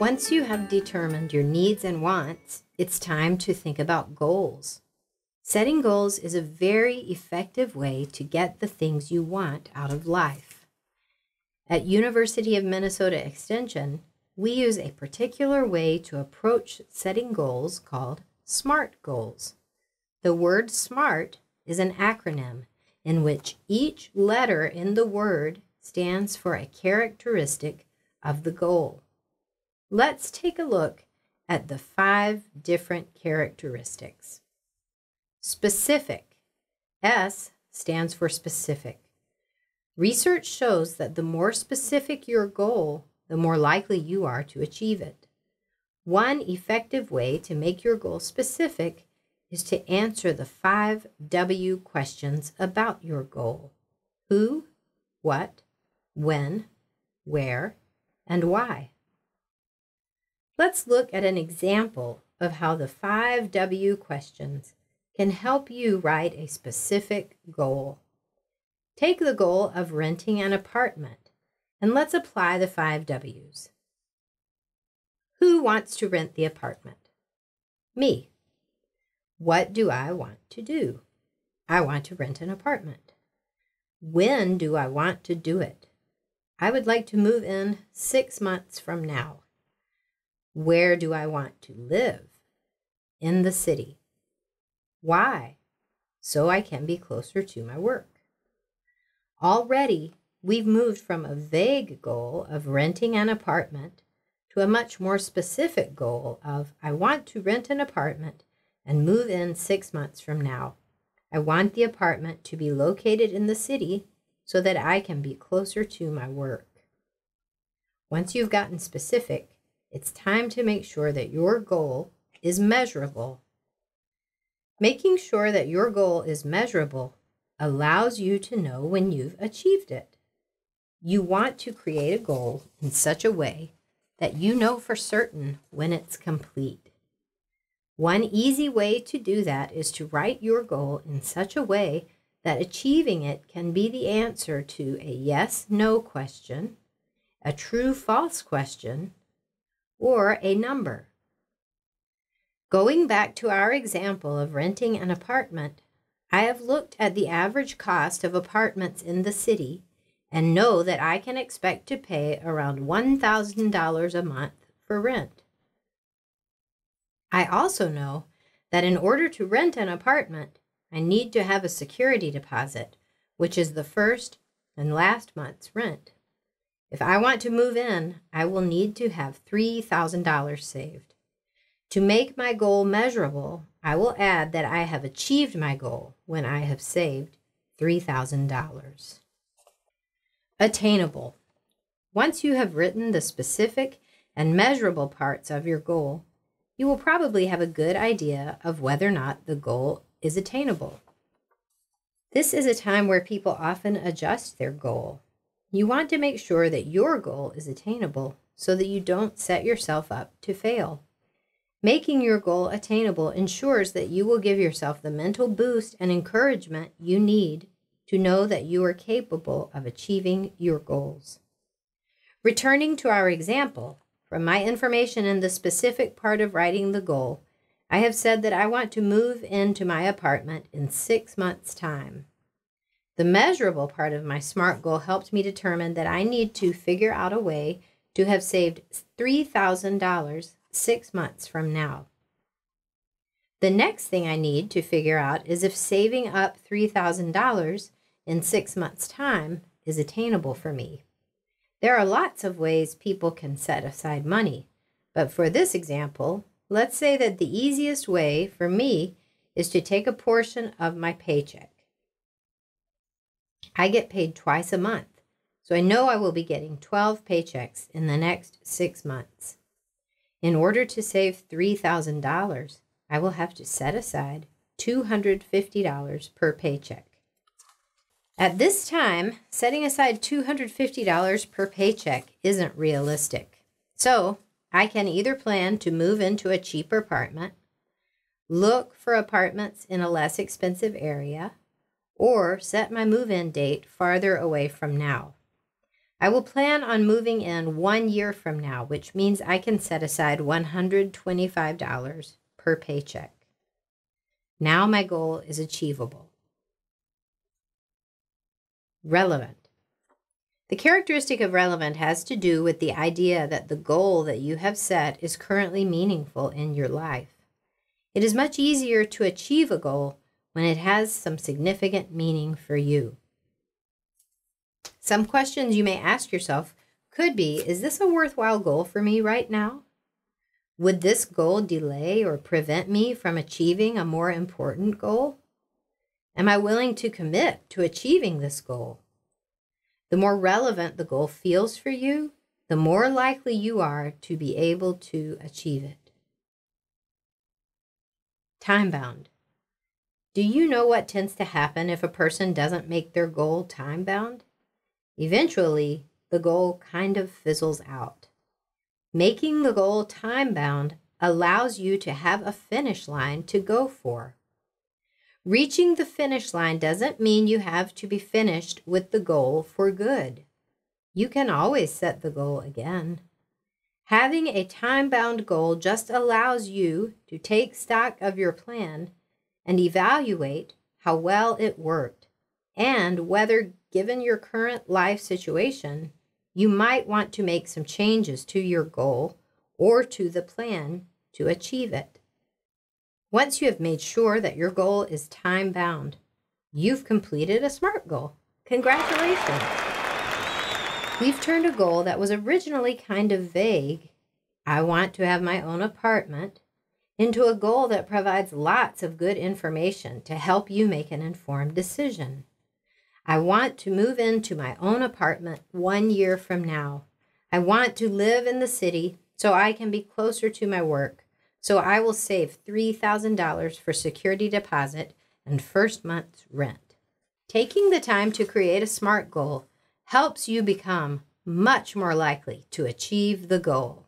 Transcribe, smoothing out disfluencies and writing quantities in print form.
Once you have determined your needs and wants, it's time to think about goals. Setting goals is a very effective way to get the things you want out of life. At University of Minnesota Extension, we use a particular way to approach setting goals called SMART goals. The word SMART is an acronym in which each letter in the word stands for a characteristic of the goal. Let's take a look at the 5 different characteristics. Specific. S stands for specific. Research shows that the more specific your goal, the more likely you are to achieve it. One effective way to make your goal specific is to answer the 5 W questions about your goal. Who, what, when, where, and why. Let's look at an example of how the 5 W questions can help you write a specific goal. Take the goal of renting an apartment, and let's apply the 5 W's. Who wants to rent the apartment? Me. What do I want to do? I want to rent an apartment. When do I want to do it? I would like to move in 6 months from now. Where do I want to live? In the city. Why? So I can be closer to my work. Already, we've moved from a vague goal of renting an apartment to a much more specific goal of I want to rent an apartment and move in 6 months from now. I want the apartment to be located in the city so that I can be closer to my work. Once you've gotten specific, it's time to make sure that your goal is measurable. Making sure that your goal is measurable allows you to know when you've achieved it. You want to create a goal in such a way that you know for certain when it's complete. One easy way to do that is to write your goal in such a way that achieving it can be the answer to a yes/no question, a true/false question, or a number. Going back to our example of renting an apartment, I have looked at the average cost of apartments in the city and know that I can expect to pay around $1,000 a month for rent. I also know that in order to rent an apartment, I need to have a security deposit, which is the first and last month's rent. If I want to move in, I will need to have $3,000 saved. To make my goal measurable, I will add that I have achieved my goal when I have saved $3,000. Attainable. Once you have written the specific and measurable parts of your goal, you will probably have a good idea of whether or not the goal is attainable. This is a time where people often adjust their goal. You want to make sure that your goal is attainable so that you don't set yourself up to fail. Making your goal attainable ensures that you will give yourself the mental boost and encouragement you need to know that you are capable of achieving your goals. Returning to our example, from my information in the specific part of writing the goal, I have said that I want to move into my apartment in 6 months' time. The measurable part of my SMART goal helped me determine that I need to figure out a way to have saved $3,000 6 months from now. The next thing I need to figure out is if saving up $3,000 in 6 months' time is attainable for me. There are lots of ways people can set aside money, but for this example, let's say that the easiest way for me is to take a portion of my paycheck. I get paid twice a month, so I know I will be getting 12 paychecks in the next 6 months. In order to save $3,000, I will have to set aside $250 per paycheck. At this time, setting aside $250 per paycheck isn't realistic. So I can either plan to move into a cheaper apartment, look for apartments in a less expensive area, or set my move-in date farther away from now. I will plan on moving in 1 year from now, which means I can set aside $125 per paycheck. Now my goal is achievable. Relevant. The characteristic of relevant has to do with the idea that the goal that you have set is currently meaningful in your life. It is much easier to achieve a goal when it has some significant meaning for you. Some questions you may ask yourself could be, is this a worthwhile goal for me right now? Would this goal delay or prevent me from achieving a more important goal? Am I willing to commit to achieving this goal? The more relevant the goal feels for you, the more likely you are to be able to achieve it. Time-bound. Do you know what tends to happen if a person doesn't make their goal time-bound? Eventually, the goal kind of fizzles out. Making the goal time-bound allows you to have a finish line to go for. Reaching the finish line doesn't mean you have to be finished with the goal for good. You can always set the goal again. Having a time-bound goal just allows you to take stock of your plan and evaluate how well it worked and whether, given your current life situation, you might want to make some changes to your goal or to the plan to achieve it. Once you have made sure that your goal is time-bound, you've completed a SMART goal. Congratulations! We've turned a goal that was originally kind of vague, I want to have my own apartment, into a goal that provides lots of good information to help you make an informed decision. I want to move into my own apartment 1 year from now. I want to live in the city so I can be closer to my work. So I will save $3,000 for security deposit and first month's rent. Taking the time to create a SMART goal helps you become much more likely to achieve the goal.